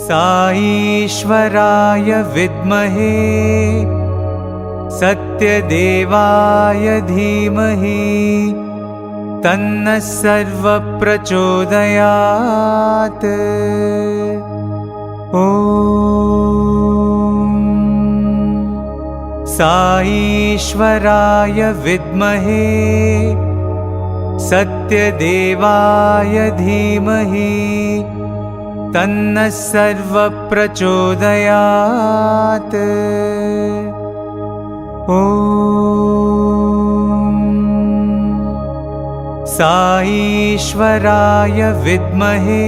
साईश्वराय विद्महे सत्यदेवाय धीमहि तन्नः सर्वः प्रचोदयात्। ॐ साईश्वराय विद्महे सत्यदेवाय धीमहि तन्नः सर्वः प्रचोदयात्। ॐ साईश्वराय विद्महे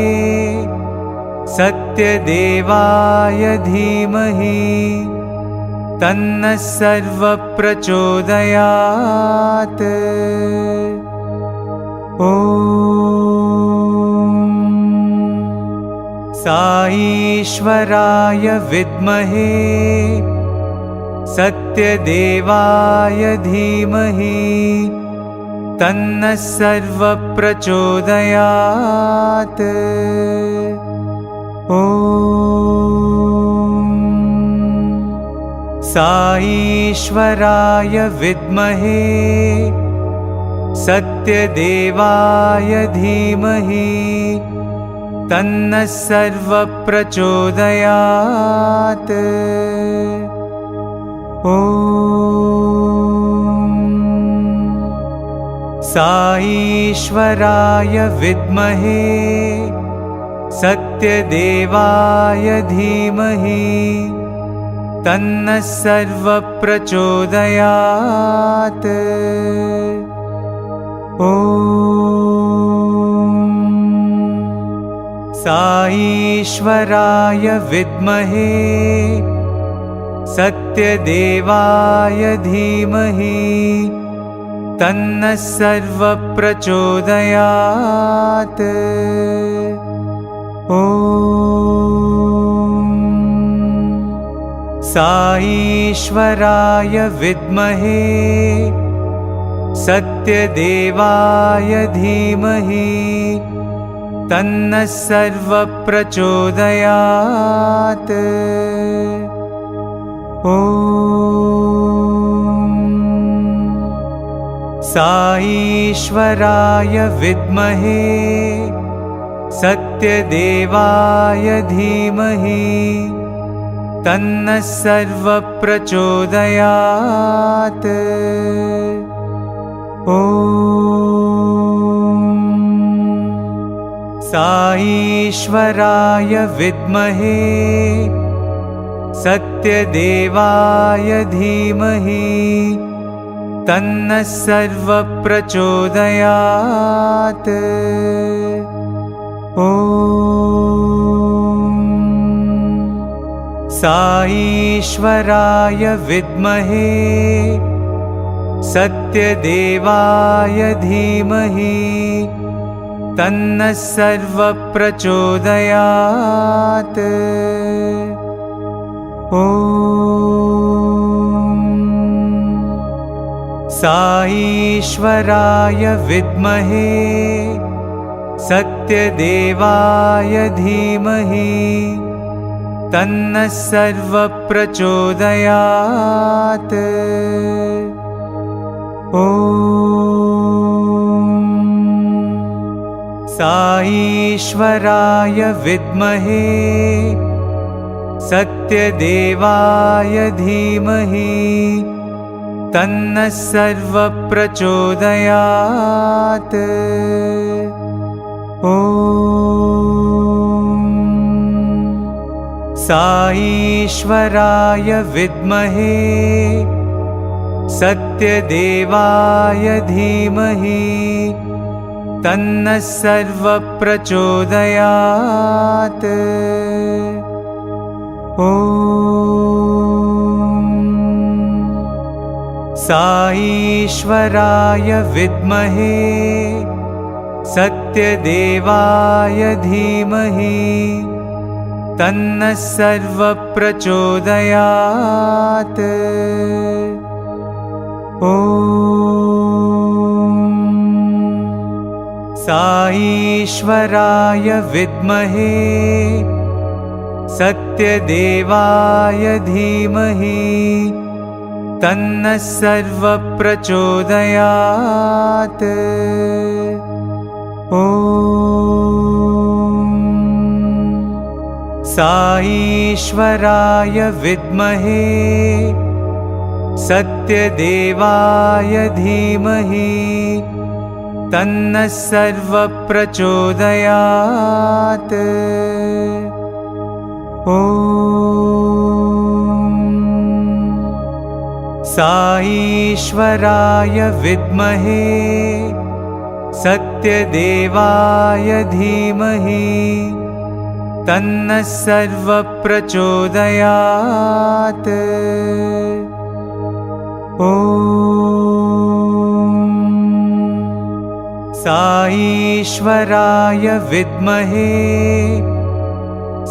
सत्यदेवाय धीमहि तन्नः सर्वः प्रचोदयात्। ॐ साईश्वराय विद्महे सत्यदेवाय धीमहि तन्नः सर्वः प्रचोदयात्। ॐ साईश्वराय विद्महे सत्यदेवाय धीमहि तन्नः सर्वः प्रचोदयात्। ॐ साईश्वराय विद्महे सत्यदेवाय धीमहि तन्नः सर्वः प्रचोदयात्। ॐ साईश्वराय विद्महे सत्यदेवाय धीमहि तन्नः सर्वः प्रचोदयात्। ॐ साईश्वराय विद्महे सत्यदेवाय धीमहि तन्नः सर्वः प्रचोदयात्। ॐ साईश्वराय विद्महे सत्यदेवाय धीमहि तन्नः सर्वः प्रचोदयात्। ॐ साईश्वराय विद्महे सत्यदेवाय धीमहि तन्नः सर्वः प्रचोदयात्। ॐ साईश्वराय विद्महे सत्यदेवाय धीमहि तन्नः सर्वः प्रचोदयात्। ॐ साईश्वराय विद्महे सत्यदेवाय धीमहि तन्नः सर्वः प्रचोदयात्। ॐ साईश्वराय विद्महे सत्यदेवाय धीमहि तन्नः सर्वः प्रचोदयात्। ॐ साईश्वराय विद्महे सत्यदेवाय धीमहि तन्नः सर्वः प्रचोदयात्। ॐ साईश्वराय विद्महे सत्यदेवाय धीमहि तन्नः सर्वः प्रचोदयात्। ॐ साईश्वराय विद्महे सत्यदेवाय धीमहि तन्नः सर्वः प्रचोदयात्। ॐ साईश्वराय विद्महे सत्यदेवाय धीमहि तन्नः सर्वः प्रचोदयात्। ॐ साईश्वराय विद्महे सत्यदेवाय धीमहि तन्नः सर्वः प्रचोदयात्। ॐ साईश्वराय विद्महे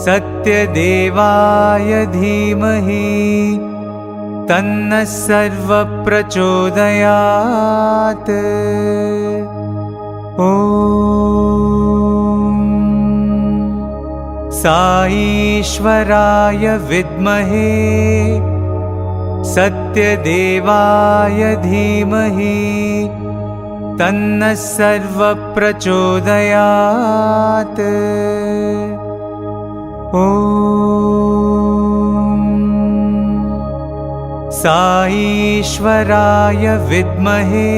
सत्यदेवाय धीमहि तन्नः सर्वः प्रचोदयात्। ॐ साईश्वराय विद्महे सत्यदेवाय धीमहि तन्नः सर्वः प्रचोदयात्। ॐ साईश्वराय विद्महे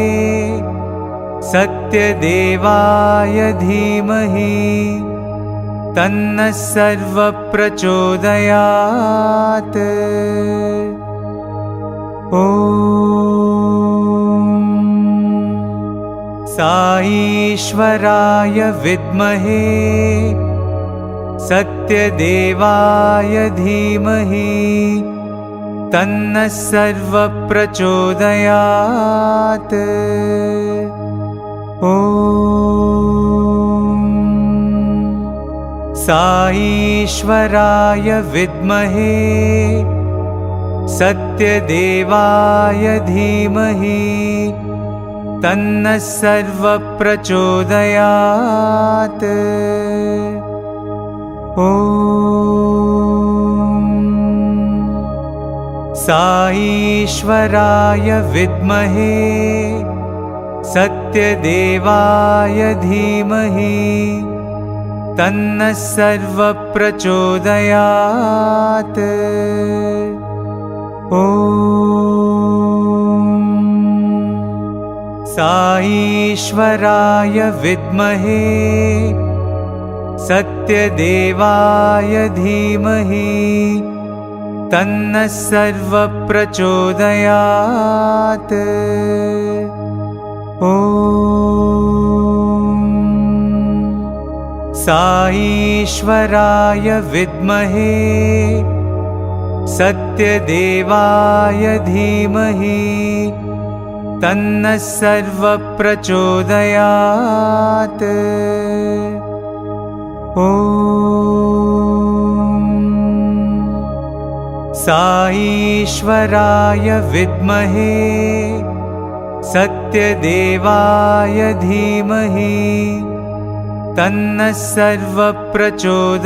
सत्यदेवाय धीमहि तन्नः सर्वः प्रचोदयात्। ॐ साईश्वराय विद्महे सत्यदेवाय धीमहि तन्नः सर्वः प्रचोदयात्। ॐ साईश्वराय विद्महे सत्यदेवाय धीमहि तन्नः सर्वः प्रचोदयात्। ॐ साईश्वराय विद्महे सत्यदेवाय धीमहि तन्नः सर्वः प्रचोदयात्। ॐ साईश्वराय विद्महे सत्यदेवाय धीमहि तन्नः सर्वः प्रचोदयात्। ॐ साईश्वराय विद्महे सत्यदेवाय धीमहि तन्नः सर्वः प्रचोदयात्। ॐ साईश्वराय विद्महे सत्यदेवाय धीमहि तन्नः सर्वः प्रचोदयात्।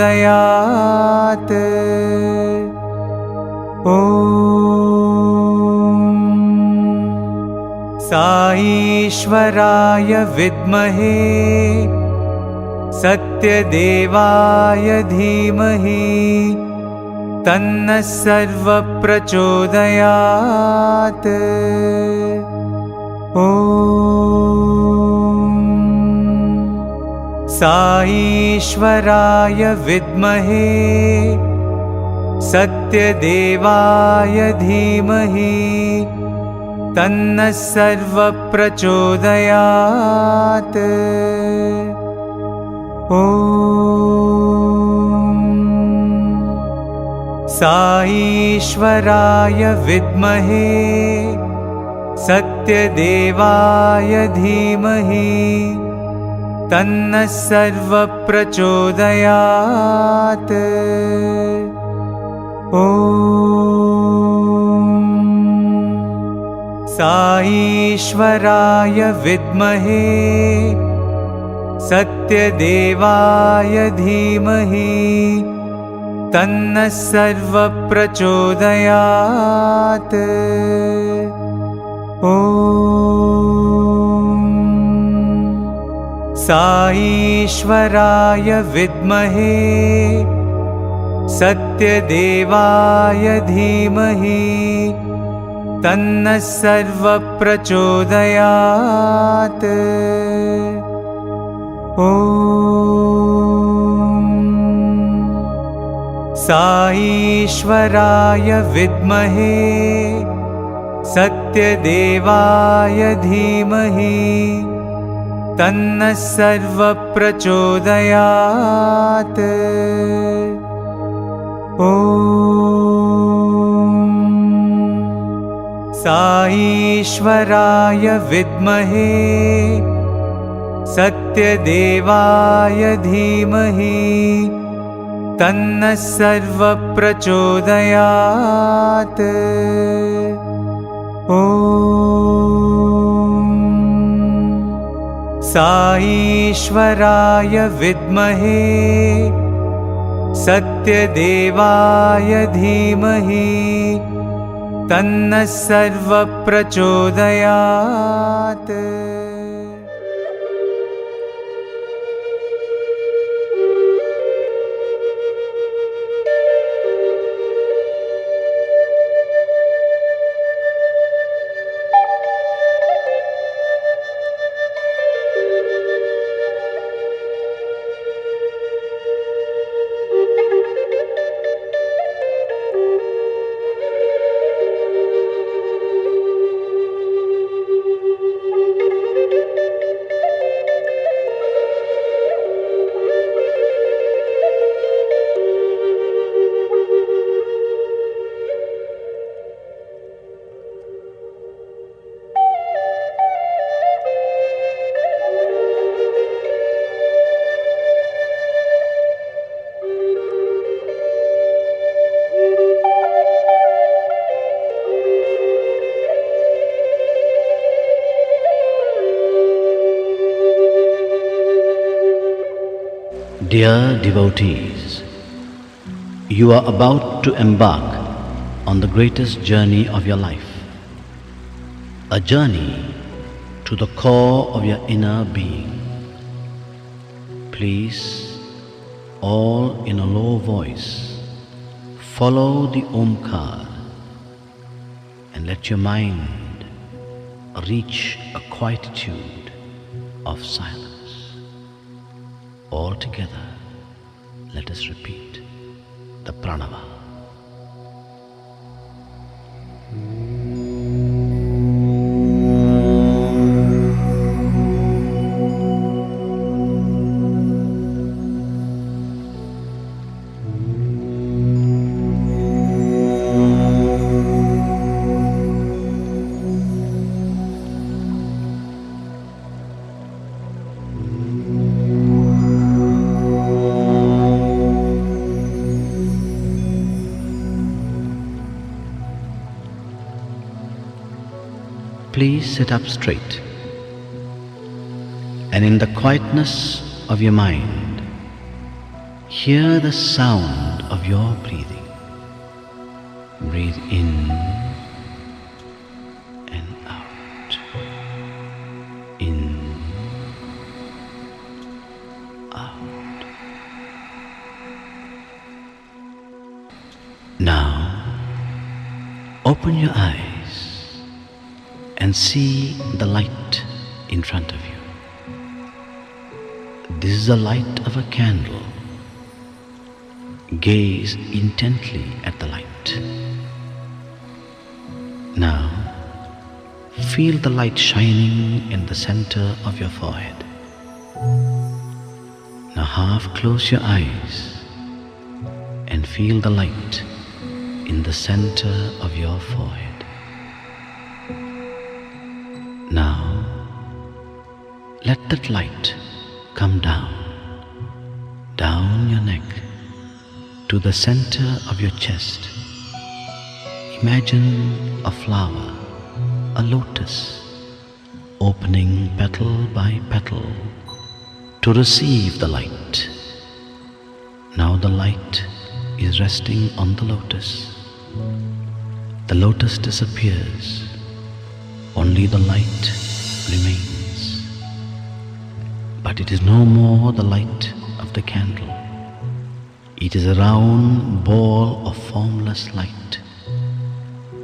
ॐ साईश्वराय विद्महे सत्यदेवाय धीमहि तन्नः सर्वः प्रचोदयात्। ॐ साईश्वराय विद्महे सत्यदेवाय धीमहि तन्नः सर्वः प्रचोदयात्। ॐ साईश्वराय विद्महे सत्यदेवाय धीमहि तन्नः सर्वः प्रचोदयात्। ॐ साईश्वराय विद्महे सत्यदेवाय धीमहि तन्नः सर्वप्रचोदयात्। ॐ साईश्वराय विद्महे सत्यदेवाय धीमहि तन्नः सर्वप्रचोदयात्। ॐ साईश्वराय विद्महे सत्यदेवाय धीमहि तन्नः सर्वप्रचोदयात्। ॐ साईश्वराय विद्महे सत्यदेवाय धीमहि तन्नः सर्वप्रचोदयात्। ॐ साईश्वराय विद्महे सत्यदेवाय धीमहि तन्नः सर्वप्रचोदयात्। Dear devotees, you are about to embark on the greatest journey of your life, a journey to the core of your inner being. Please, all in a low voice, follow the Omkar and let your mind reach a quietude of silence. All together, let us repeat the Pranava. Please sit up straight, and in the quietness of your mind, hear the sound of your breathing. Breathe in and out, in, out. Now, open your eyes and see the light in front of you. This is the light of a candle. Gaze intently at the light. Now, feel the light shining in the center of your forehead. Now half close your eyes and feel the light in the center of your forehead. Now, let that light come down your neck to the center of your chest. Imagine a flower, a lotus, opening petal by petal to receive the light. Now the light is resting on the lotus. The lotus disappears, only the light remains. But it is no more the light of the candle. It is a round ball of formless light.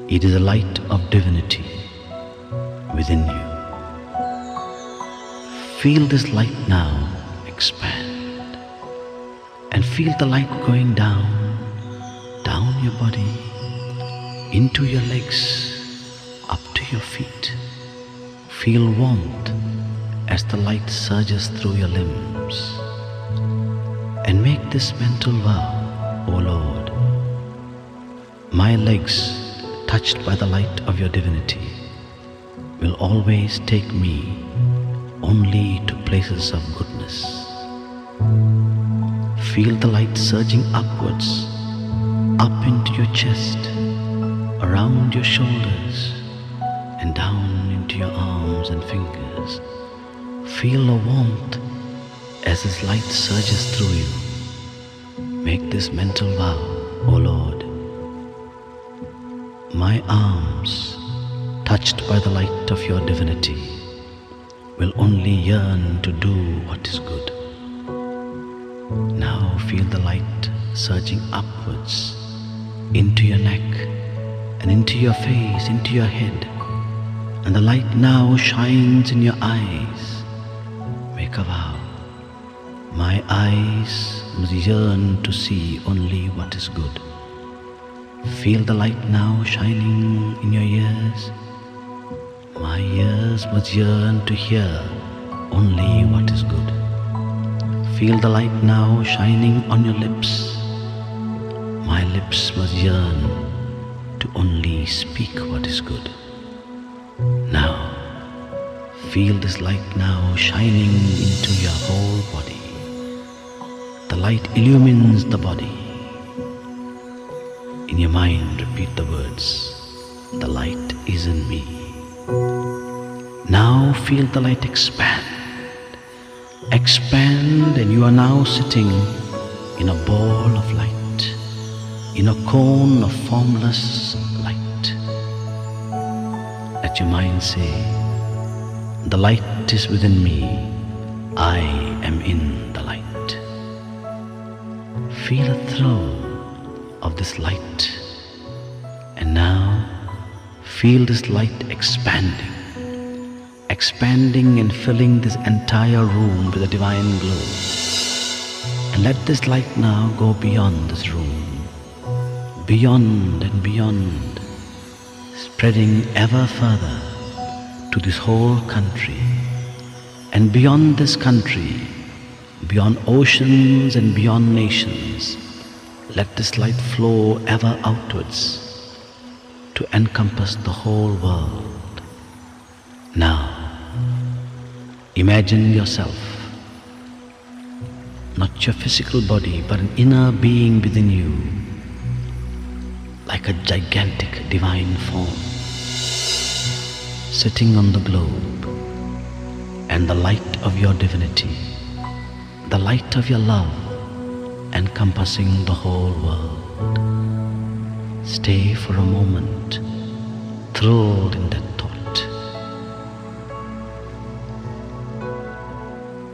It is a light of divinity within you. Feel this light now expand, and feel the light going down your body, into your legs, up to your feet. Feel warmth as the light surges through your limbs. And make this mental vow, O Lord, my legs, touched by the light of your divinity, will always take me only to places of goodness. Feel the light surging upwards, up into your chest, around your shoulders, and down into your arms and fingers. Feel the warmth as this light surges through you. Make this mental vow, O Lord. My arms, touched by the light of your divinity, will only yearn to do what is good. Now feel the light surging upwards into your neck and into your face, into your head, and the light now shines in your eyes. Make a vow. My eyes must yearn to see only what is good. Feel the light now shining in your ears. My ears must yearn to hear only what is good. Feel the light now shining on your lips. My lips must yearn to only speak what is good. Now, feel this light now shining into your whole body. The light illumines the body. In your mind, repeat the words, the light is in me. Now feel the light expand. Expand, and you are now sitting in a ball of light, in a cone of formless light. Let your mind say, the light is within me, I am in the light. Feel a thrill of this light, and now feel this light expanding and filling this entire room with a divine glow. And let this light now go beyond this room, beyond and beyond, spreading ever further to this whole country, and beyond this country, beyond oceans and beyond nations. Let this light flow ever outwards to encompass the whole world. Now, imagine yourself, not your physical body, but an inner being within you, like a gigantic divine form, sitting on the globe, and the light of your divinity, the light of your love, encompassing the whole world. Stay for a moment, thrilled in that thought.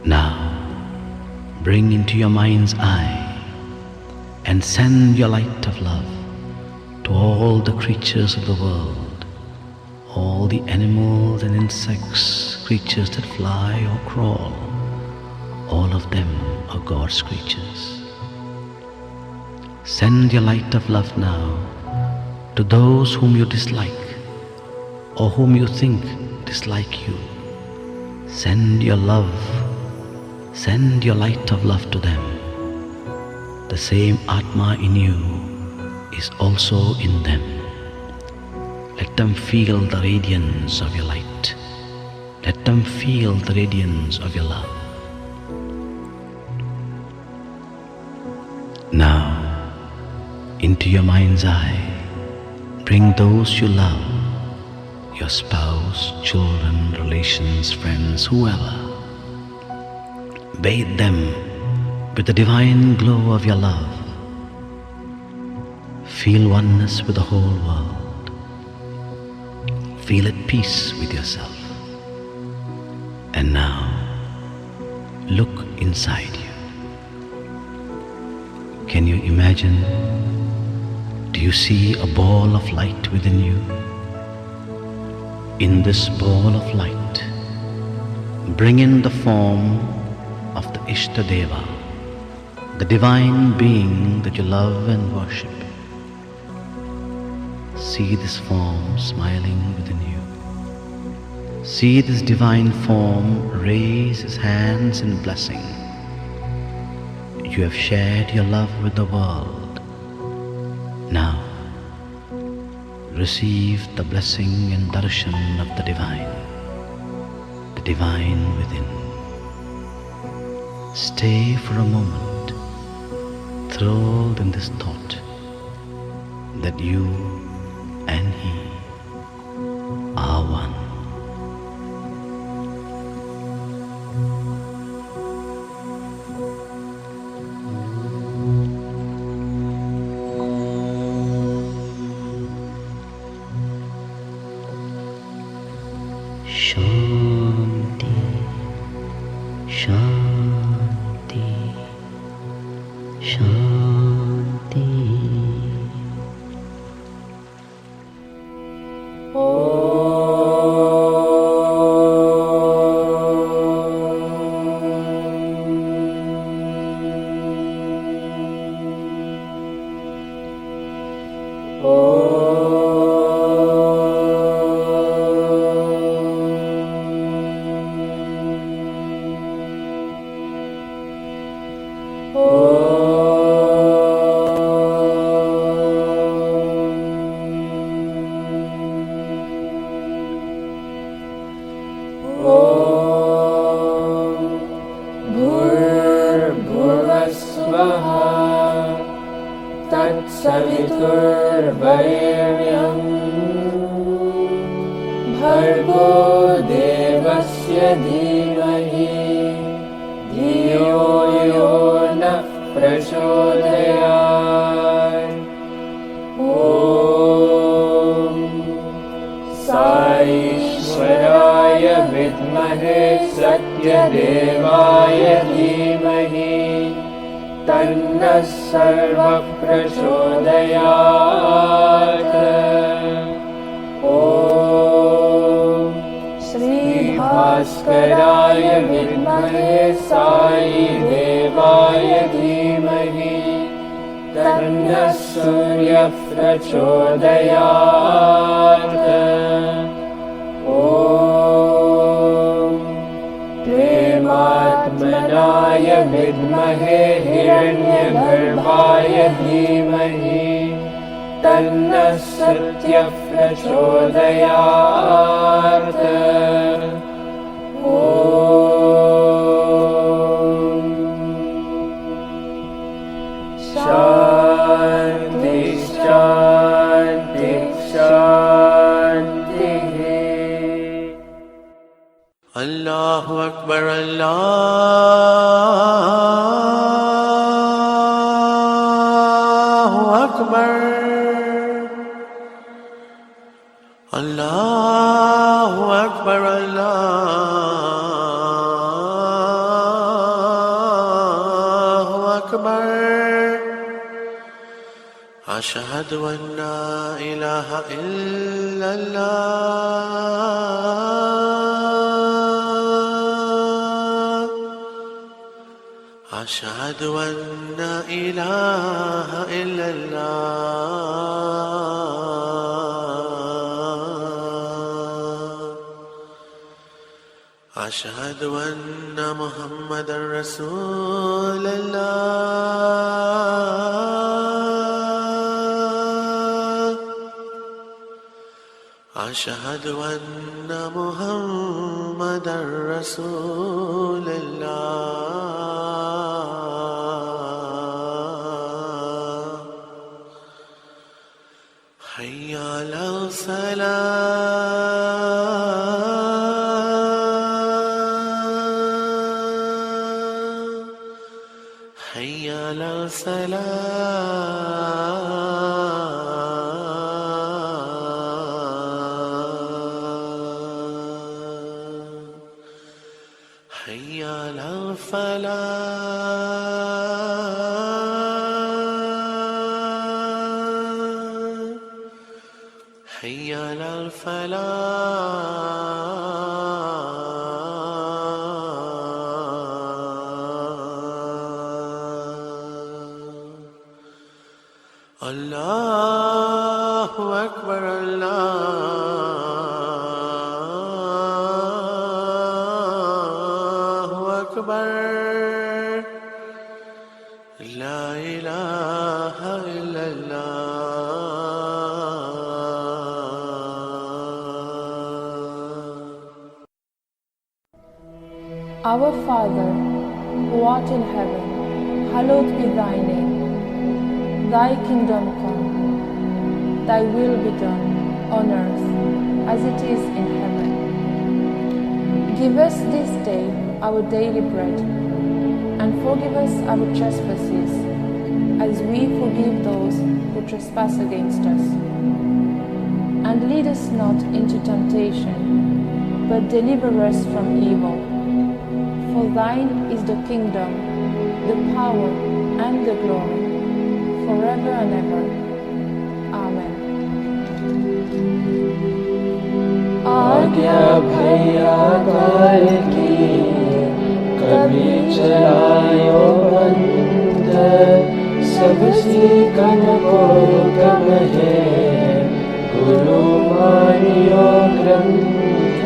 Now, bring into your mind's eye and send your light of love to all the creatures of the world, all the animals and insects, creatures that fly or crawl. All of them are God's creatures. Send your light of love now to those whom you dislike or whom you think dislike you. Send your love, send your light of love to them. The same Atma in you is also in them. Let them feel the radiance of your light. Let them feel the radiance of your love. Now, into your mind's eye, bring those you love, your spouse, children, relations, friends, whoever. Bathe them with the divine glow of your love. Feel oneness with the whole world. Feel at peace with yourself. And now, look inside you. Can you imagine? Do you see a ball of light within you? In this ball of light, bring in the form of the Ishtadeva, the divine being that you love and worship. See this form smiling within you. See this divine form raise his hands in blessing. You have shared your love with the world. Now, receive the blessing and darshan of the divine within. Stay for a moment, thrilled in this thought that you and he are one. Shanti, Shanti, Shanti. भूर्भुवस्वः तत्सवितुर्वरेण्यं भर्गो देवस्य धीमहि धियो यो नः प्रचोदयात्। ॐ साईश्वराय विद्महे सत्यदेवाय धीमहि तन्नः सर्वः प्रचोदयात्। ॐ श्रीभास्कराय विद्महे साईदेवाय धीमहि तन्नः सूर्यः प्रचोदयात्। ॐ प्रेमात्मनाय विद्महे हिरण्यगर्भाय धीमहि तन्नः सत्यः प्रचोदयात्। ॐ शान्ति शान्ति शान्तिः। अल्लाहु अकबर अल्लाहु अकबर अल्लाहु अकबर अल्लाहु अकबर अशहदु अन्ना इलाहा इल्लल्लाह अशहदु अन्ना इलाहा इल्लल्लाह अशहदु अन्ना मुहम्मदर रसूलल्लाह अशहदु अन्ना मुहम्मदर रसूलल्लाह हय्या अला सलाह हय्या अला सलाह الفلاح حي على الفلاح الله أكبر الله أكبر لا إله إلا الله. Our Father, who art in heaven, hallowed be thy name. Thy kingdom come, thy will be done, on earth as it is in heaven. Give us this day our daily bread, and forgive us our trespasses, as we forgive those who trespass against us. And lead us not into temptation, but deliver us from evil. For thine is the kingdom, the power, and the glory, forever and ever. Amen. आज्ञा भैया काल की कभी चलायो बंद, सब सीखन को कब है गुरु मानियो ग्रंथ,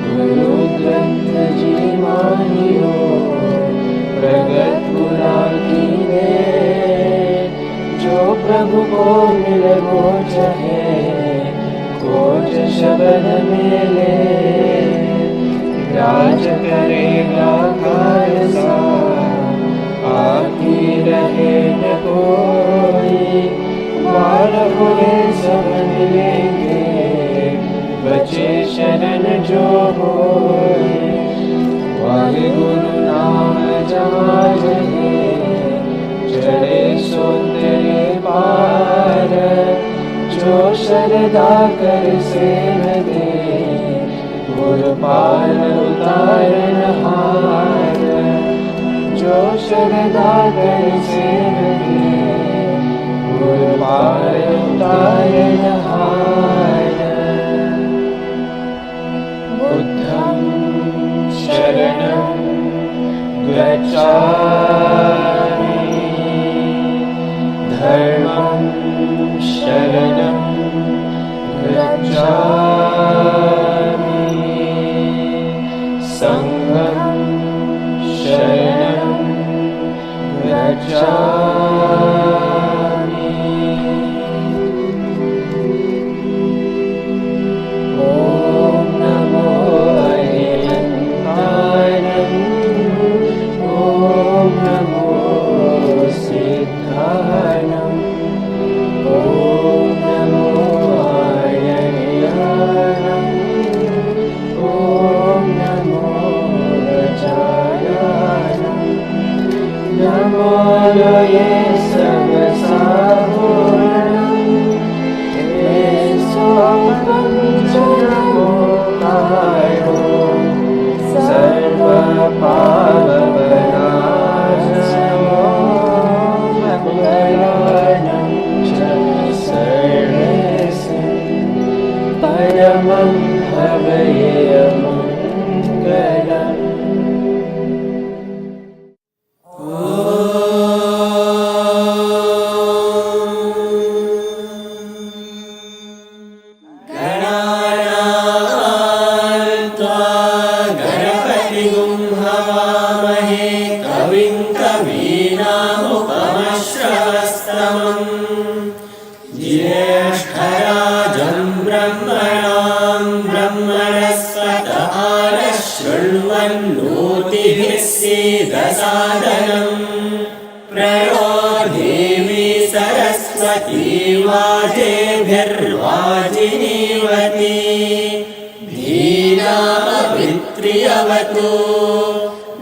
गुरु ग्रंथ जी मानियो प्रगट पुरा की ने, जो प्रभु को मिल वो चाहे खोज शब्द मिले, राज करेगा खालसा आकी रहे न कोई, बाल हुए सब मिलेंगे बचे शरण जो होए, वाहे गुरु नाम जहाँ जहे चढ़े सौंदर्य पार, जो शरदा कर सेव दे गुरु पार उतारन हार, जो शरदा कर सेव दे गुरु पार उतारन हार। बुद्धं शरणं गच्छामि, धर्मं शरणं गच्छामि, संघं शरणं गच्छामि। ॐ नमो अरिहन्ताय, ॐ नमो सिद्धाय, ॐ नमो आर्याय, ॐ नमो रजाय, नमो ये सब साहुरं, ये सोपं नमोकारो सर्व पाप विनाशनो मंगलानं च सर्वेषां परमं भवेयमङ्गलम्।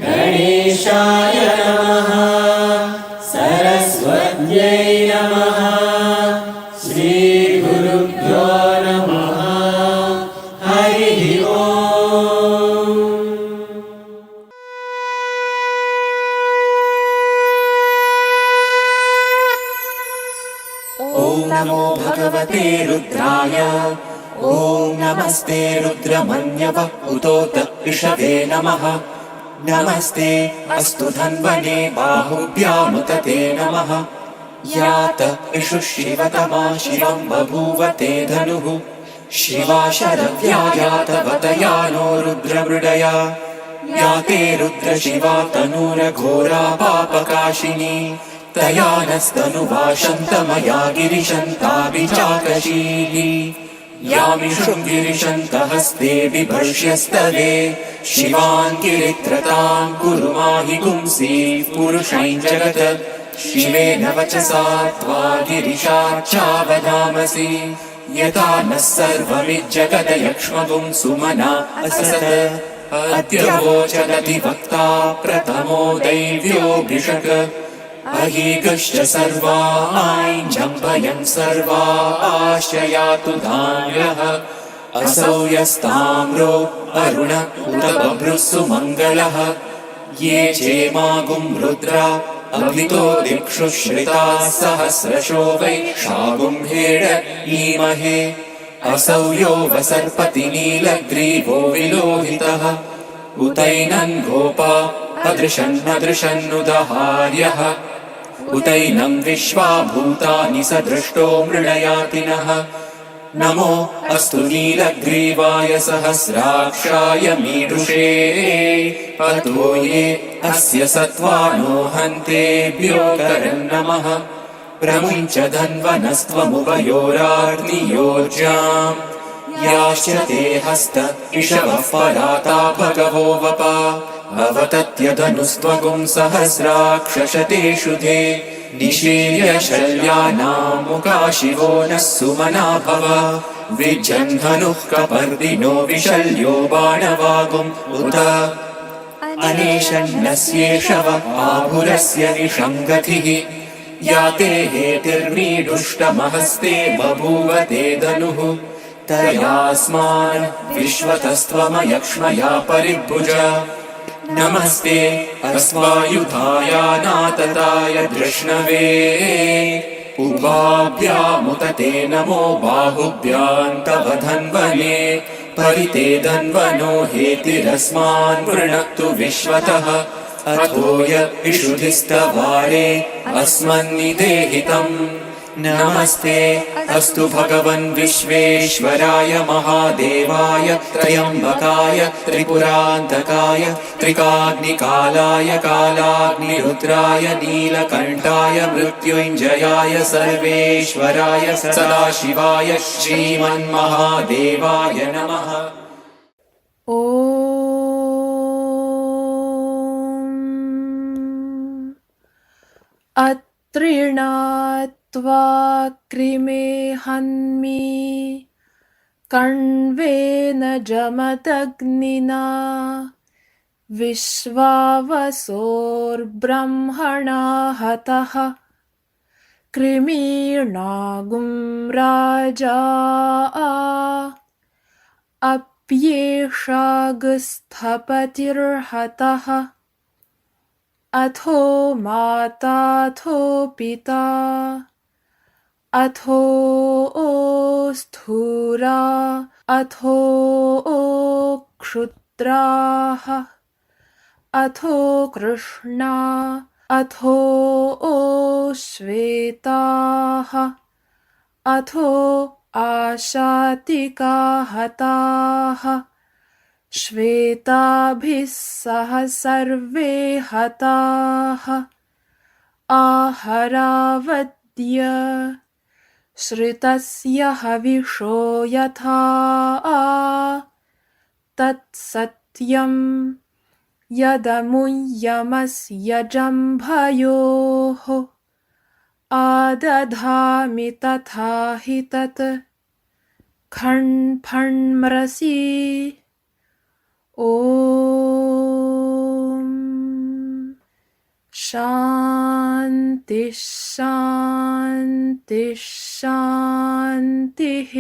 गणेशाय नमः, सरस्वत्यै नमः, श्रीगुरुभ्यो नमः, हरिः ओम्। ॐ नमो भगवते रुद्राय ॐ नमस्ते रुद्रमन्यव उतोत ऋषभे नमः नमस्ते अस्तु धन्वने बाहुभ्यामुत ते नमः यात इषु शिवतमा शिवं बभूव ते धनुः शिवा शरव्या यातवतया नो रुद्रमृडया याते रुद्रशिवा तनूरघोरा पापकाशिनी तया नस्तनुवाशन्तमया गिरिशन्ताभिचाकशीली यामिषुं गिरिशन्तहस्ते बिभर्ष्यस्तवे शिवान् गिरित्रतां कुरु माहि पुंसि पुरुषैं जगत् शिवेन वचसा त्वा गिरिशाच्चावदामसि यथा नः सर्वमिज्जगदयक्ष्मगुं सुमना असत अद्यवोचदधिवक्ता प्रथमो दैव्योऽभिषक् अहीगश्च सर्वा ऐञ्जम्भयन् सर्वा आश्रयातु धान्यः असौ यस्ताम्रो अरुण उत बभ्रुः सुमङ्गलः ये चेमागुं रुद्रा अभितो दिक्षु श्रिताः सहस्रशो वै शागुं हेड ईमहे असौ यो वसर्पति नीलग्रीवो विलोहितः उतैनं गोपा अदृशन्नदृशन्नुदहार्यः उतैनं विश्वा भूतानि सदृष्टो मृडयातिनः नमो अस्तु नीलग्रीवाय सहस्राक्षाय मीडुषे अतो ये अस्य सत्त्वानो हन्तेभ्यो करन्नमः प्रमुञ्च धन्वनस्त्वमुभयोराग्नियोर्जाम् याश्च ते हस्त इषवः पराता भगवो वपा अवतत्यधनुस्त्वगुं सहस्राक्षशतेषु धे निशीर्य शल्यानां मुखा शिवो नः सुमना भव विजन्धनुः कपर्दिनो विशल्यो बाणवागुम् उत अनेशन्नस्येषव आभुरस्य निषङ्गतिः याते हेतिर्मीडुष्टमहस्ते बभूव ते धनुः तयास्मान् विश्वतस्त्वमयक्ष्मया परिभुज नमस्ते अस्वायुधायानातताय धृष्णवे उभाभ्यामुत ते नमो बाहुभ्यां तव धन्वने परिते धन्वनो हेतिरस्मान् वृणक्तु विश्वतः अथो य इषुधिस्तवारे अस्मन्निदेहितम् नमस्ते अस्तु भगवन् विश्वेश्वराय महादेवाय त्र्यम्बकाय त्रिपुरान्तकाय त्रिकाग्निकालाय कालाग्निरुद्राय नीलकण्ठाय मृत्युञ्जयाय सर्वेश्वराय सदाशिवाय श्रीमन्महादेवाय नमः। अत्रीणात्वा कृमे हन्मि कण्वेन जमदग्निना विश्वावसोर्ब्रह्मणा हतः कृमीणागुं राजा अप्येषागस्थपतिर्हतः अथो माताथो पिता अथो स्थूरा अथो क्षुद्राः अथो कृष्णा अथो श्वेताः अथो आशातिका हताः श्वेताभिः सह सर्वे हताः आहरावद्य श्रितस्य हविषो यथा तत्सत्यं यदमुय्यमस्य जम्भयोः आदधामि तथा हि तत् खण्फण्मृषि ॐ शान्ति शान्ति शान्तिः।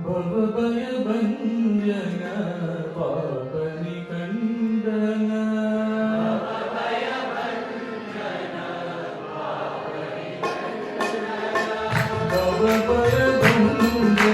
भवभयभञ्जन पापनिकण्डन भवभयभञ्जन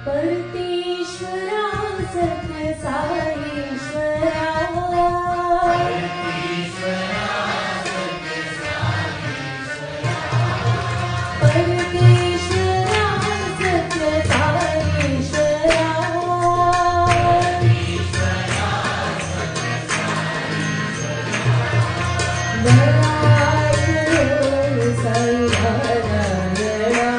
परमेश्वरा सत्य साईश्वरा परमेश्वरा सत्य साईश्वरा दयाकरो Sai Narayana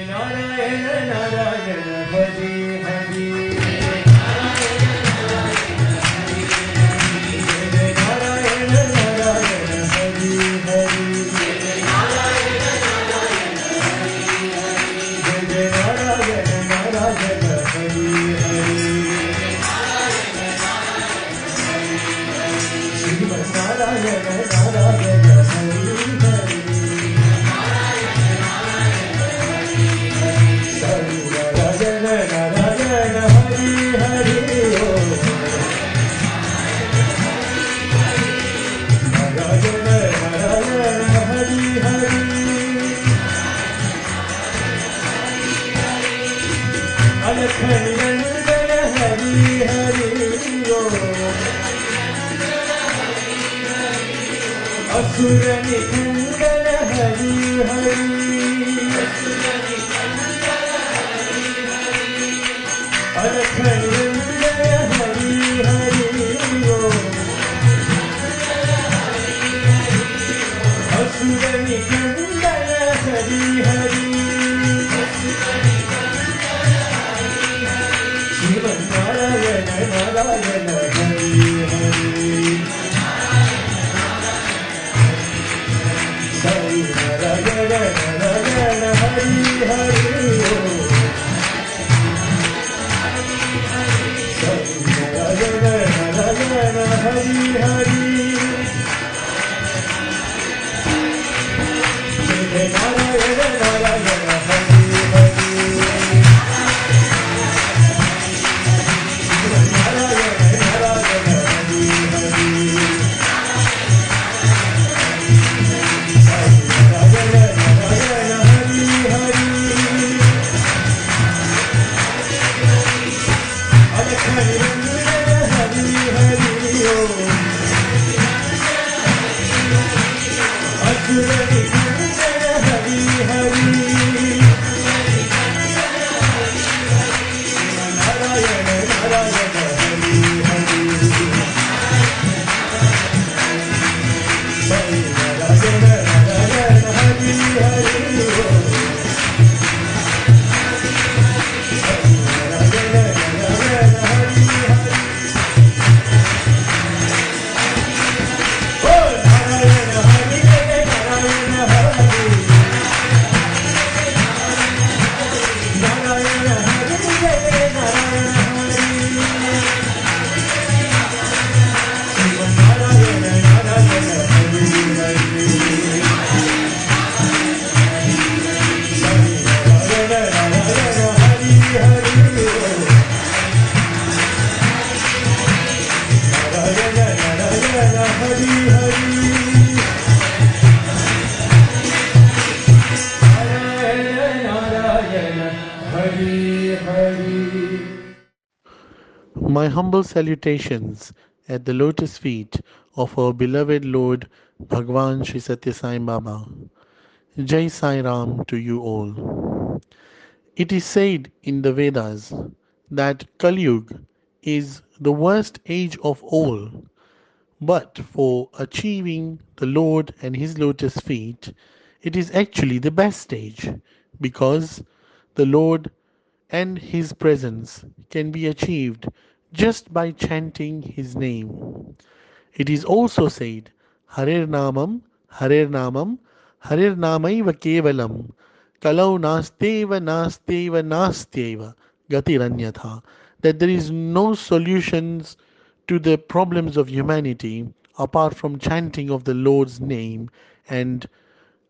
Narayana Narayana Hari Hari Narayana Narayana Hari Hari Narayana Narayana Hari Hari Srimad Narayana Narayana Hari Hari Narayana Narayana Hari Hari Om Narayana Narayana Hari Hari Alakh Nindana Hari Hari Om Asura Nikandana Hari Hari Alakh Nindana Hari Hari Om Asura Nikandana Hari Hari Srimad Narayana Narayana Hari Hari Sai Narayana Narayana Hari Hari Om Sai Narayana Narayana Hari Hari Jai Narayana Narayana Hari Hari Narayana Narayana Hari Hari Sai Narayana Narayana Hari Hari Alakh Nindana Hari Hari Om Asura Nikandana Hari Hari Narayana Narayana Hari Hari Sai Narayana Narayana Hari Hari Om Sai Narayana Narayana Hari Hari Oh Narayana Hari Narayana Hari Narayana Hari Narayana Hari Srimad Narayana Narayana Hari Hari Sai Narayana Narayana Hari Hari Narayana Narayana Hari Hari Narayana Narayana Hari Hari My humble salutations at the lotus feet of our beloved Lord Bhagwan Sri Satya Sai Baba. Jai Sai Ram to you all. It is said in the Vedas that Kali Yuga is the worst age of all, but for achieving the Lord and His lotus feet, it is actually the best stage because the Lord and His presence can be achieved just by chanting His name. It is also said, Harer Namam, Harer Namam, Harer Namaiva Kevalam, Kalau Nasteva Nasteva Nastyeva, Gatiranyatha, that there is no solutions to the problems of humanity apart from chanting of the Lord's name and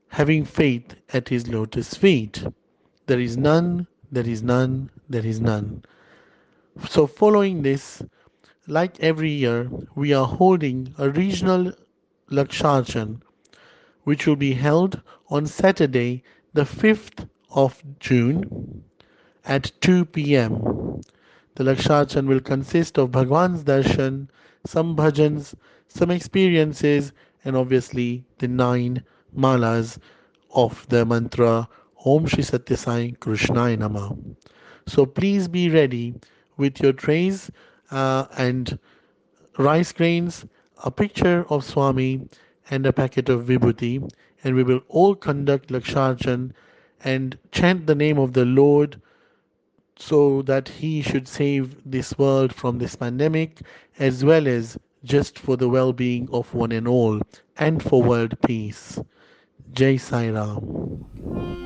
having faith at His lotus feet. There is none, there is none, there is none. So, following this, like every year, we are holding a regional Laksharchan, which will be held on Saturday, the 5th of June at 2 p.m. The Laksharchan will consist of Bhagwan's Darshan, some bhajans, some experiences, and obviously the 9 malas of the mantra Om Shri Satya Sai Krishnaya Nama. So please be ready with your trays and rice grains, a picture of Swami, and a packet of vibhuti, and we will all conduct Laksharchan and chant the name of the Lord so that He should save this world from this pandemic, as well as just for the well being of one and all, and for world peace. Jai Sai Ram.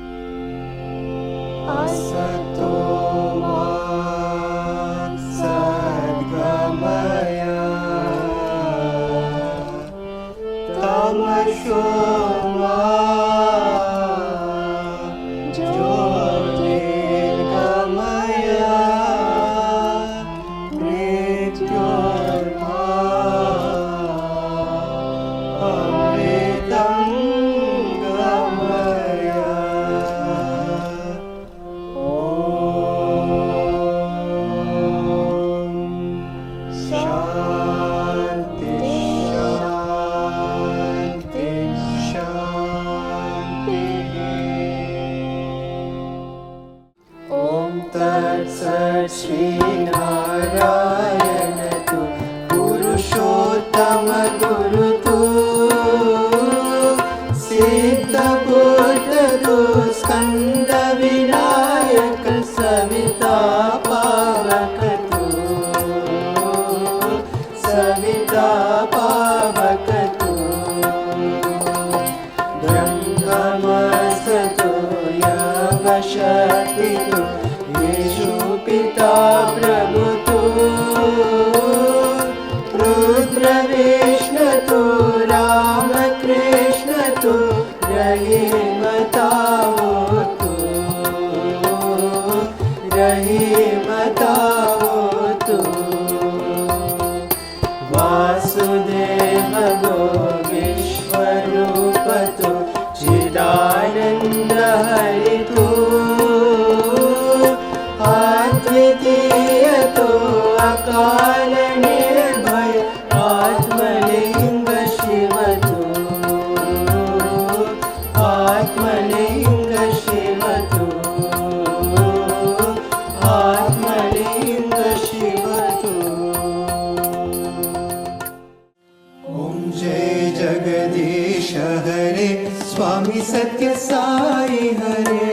स्वामी सत्य साई हरे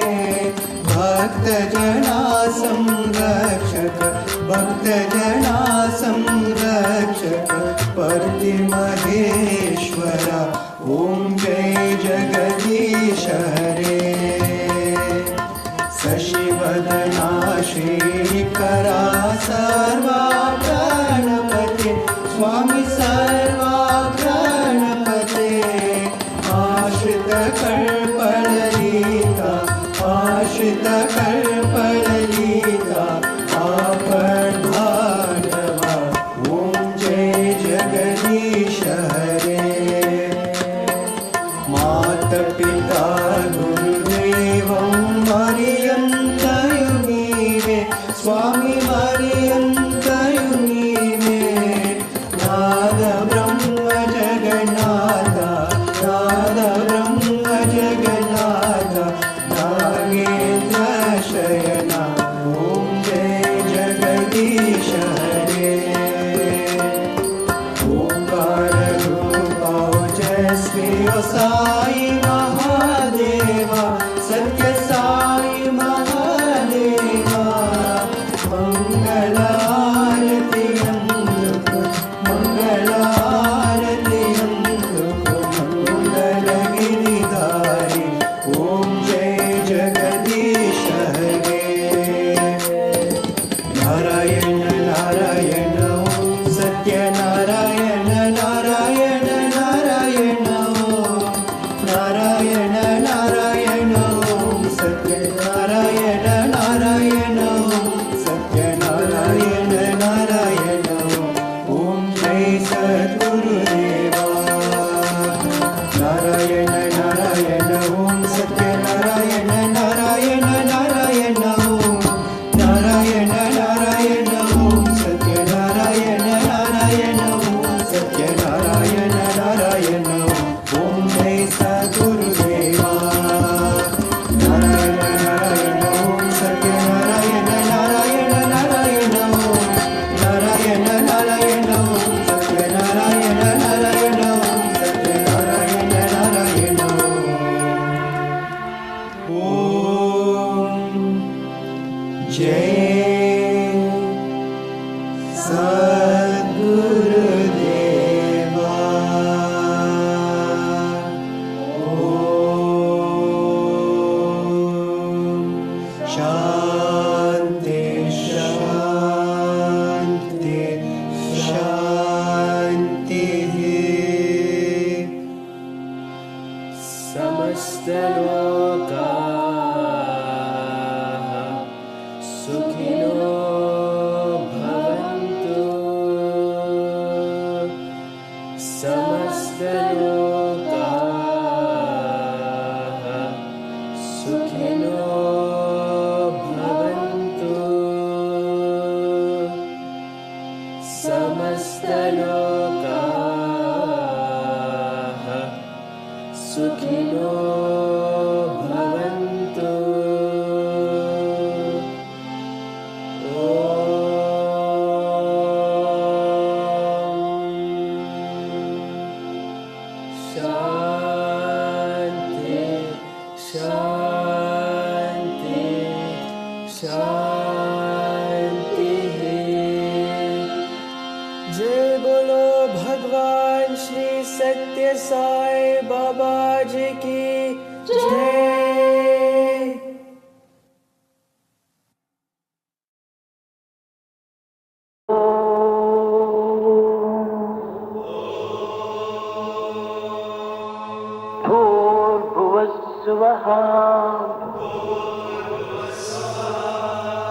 भक्त जना संरक्षक भक्त जना संरक्षक परति महेश्वरा ओम जय जगदीश हरे शशिवदना श्रीकरा सर्वा गणपते स्वामी सर्वा गणपते आश्रित कर्पणलीका आश्रित कर्पणलीका आपण भागवा ओम जय जगदीश हरे माता पिता गुरुदेवं मरियन्तयुमीमे स्वामी मरियन्तयुमीमे नाद ब्रह्म जगन्नाथ नाद ब्रह्म जगन्नाथ नागेन्द्र शयना ओम जय जगदीश हरे ओंकार रूपा ओजस्वी ओ साई महादेवा सत्य साई महादेवा मंगल आरती अंधुक मंगल आरती अंधुक मंगल गिरिधारी ओम जय जगदीश हरे नारायण नारायण ओम सत्य नारायण नारायण नारायण ओम नारायण सुखिनो भवन्तु समस्तलोकाः सुखिनो भवन्तु समस्तलोकाः सुखिनो भवन्तु शान्ति शान्ति शान्तिः। जय बोलो भगवान श्री सत्य साई बाबा जी की जय। भूर्भुवस्सुवः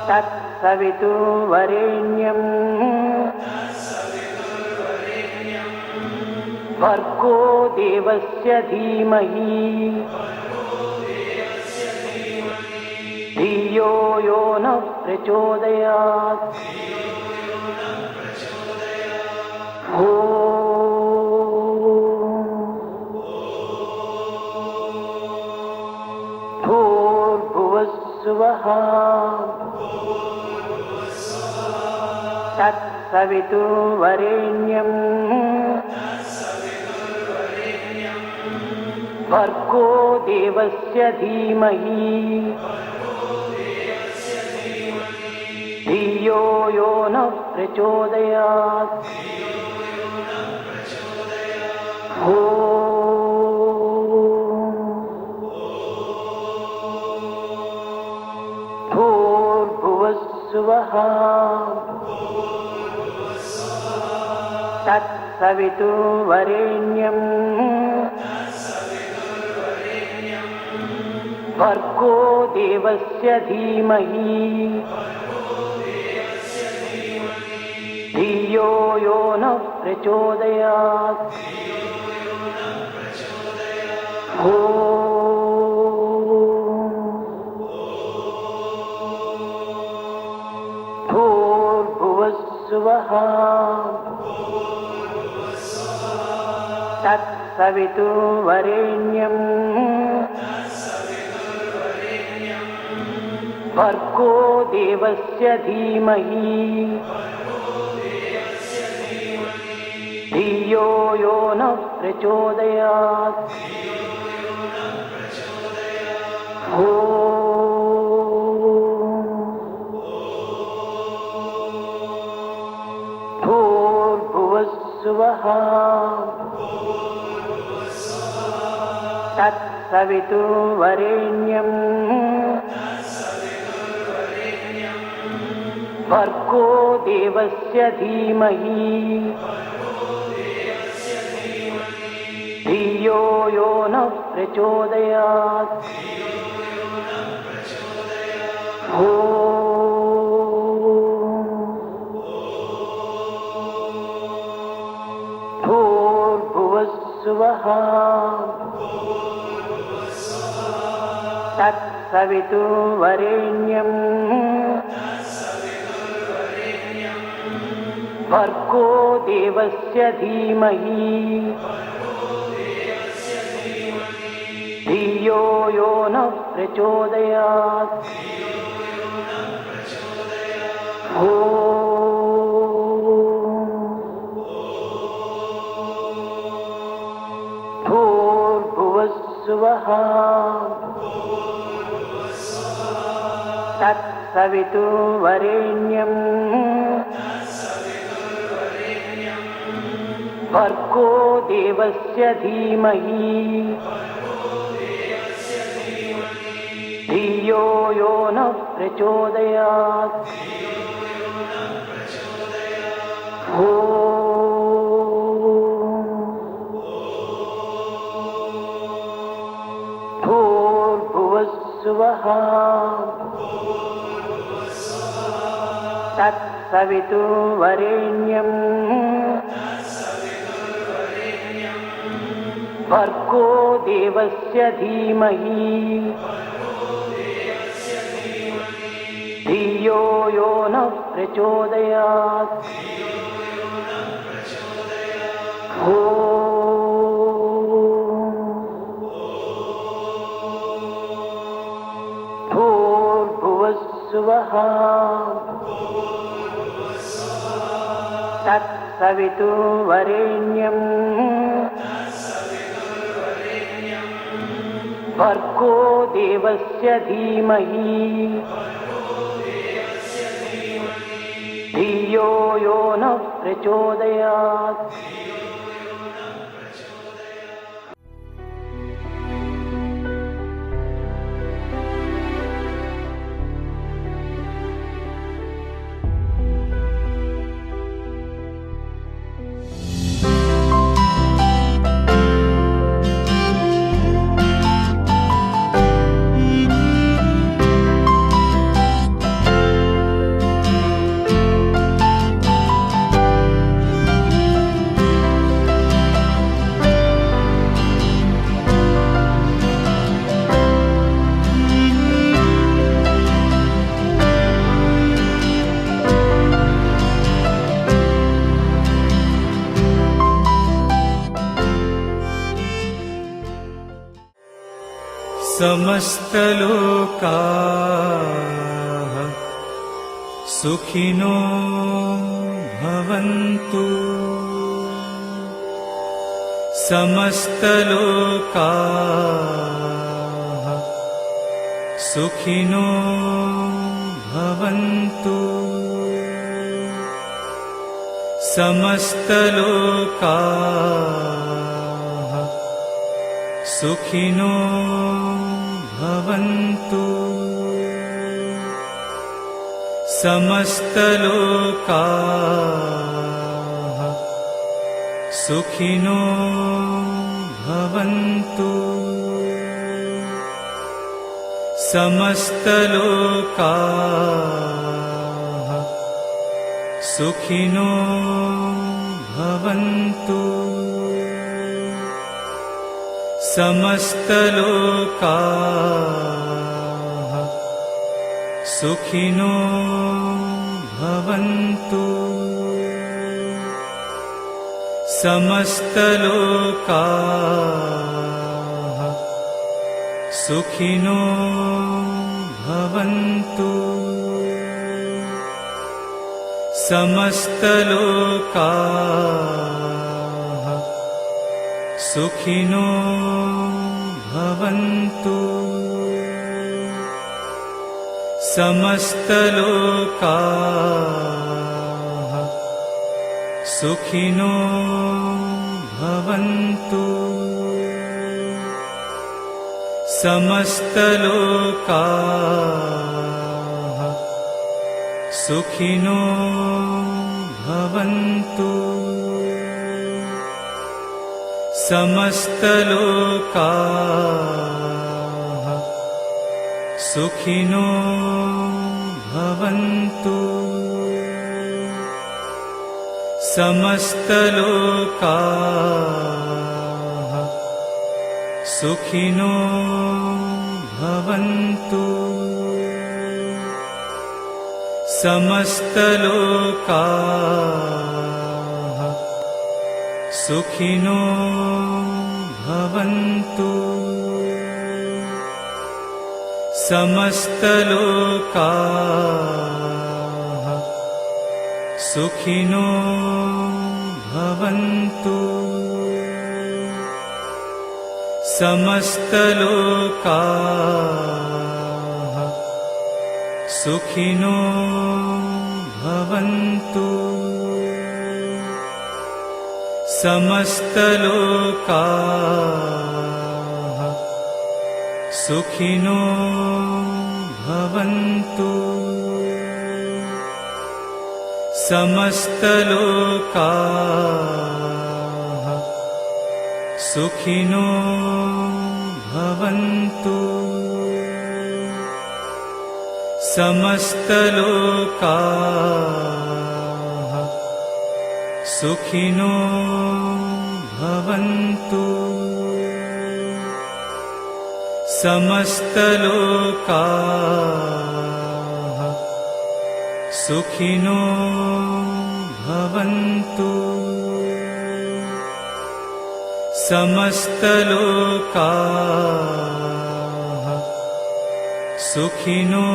तत्सवितुर्वरेण्यं भर्गो देवस्य धीमहि धियो यो न प्रचोदयात्। भूर्भुवस्सुवः तत्सवितुर्वरेण्यं भर्गो देवस्य धीमहि धियो यो न प्रचोदयात्। भूर्भुवस्सुवः तत्सवितुर्वरेण्यं भर्गो देवस्य धीमहि धियो यो न प्रचोदयात्। भूर्भुवस्सुवः तत्सवितुर्वरेण्यं भर्गो देवस्य धीमहि धियो यो न प्रचोदयात्। भूर्भुवस्सुवः तत्सवितुर्वरेण्यं भर्गो देवस्य धीमहि धियो यो न प्रचोदयात्। भूर्भुवस्सुवः तत्सवितुर्वरेण्यं भर्गो देवस्य धीमहि धियो यो न प्रचोदयात्। भूर्भुवस्सुवः तत्सवितुर्वरेण्यं भर्गो देवस्य धीमहि धियो यो न प्रचोदयात्। भूर्भुवस्सुवः भूर्भुवस्सुवः तत्सवितुर्वरेण्यम् भर्गो देवस्य धीमहि धियो यो नः प्रचोदयात् भूर्भुवस्सुवः तत्सवितुर्वरेण्यम् भर्गो देवस्य धीमहि धियो यो नः प्रचोदयात् समस्तलोकाः सुखिनो भवन्तु समस्तलोकाः सुखिनो भवन्तु समस्तलोकाः सुखिनो भवन्तु समस्तलोकाः सुखिनो भवन्तु समस्तलोकाः सुखिनो भवन्तु समस्तलोकाः सुखिनो भवन्तु समस्तलोकाः सुखिनो भवन्तु समस्तलोकाः सुखिनो भवन्तु समस्तलोकाः सुखिनो भवन्तु समस्तलोकाः सुखिनो भवन्तु समस्तलोकाः सुखिनो भवन्तु समस्तलोकाः सुखिनो भवन्तु समस्तलोकाः सुखिनो भवन्तु समस्तलोकाः सुखिनो भवन्तु समस्तलोकाः सुखिनो भवन्तु समस्तलोकाः सुखिनो भवन्तु समस्तलोकाः सुखिनो भवन्तु समस्तलोकाः सुखिनो भवन्तु समस्तलोकाः सुखिनो भवन्तु समस्तलोकाः सुखिनो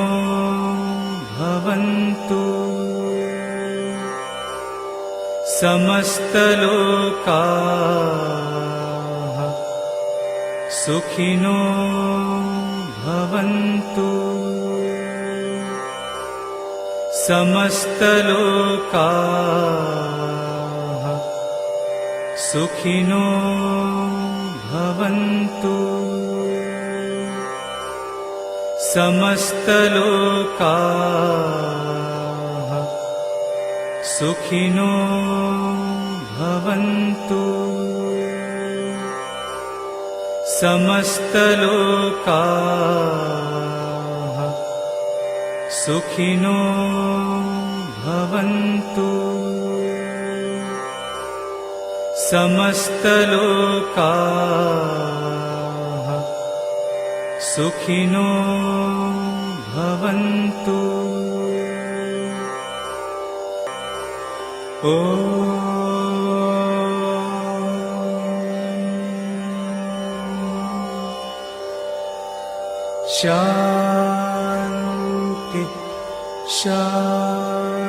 भवन्तु समस्तलोकाः सुखिनो भवन्तु समस्तलोकाः सुखिनो भवन्तु समस्तलोकाः सुखिनो भवन्तु समस्तलोकाः सुखिनो भवन्तु समस्तलोकाः सुखिनो भवन्तु ॐ शान्ति शान्ति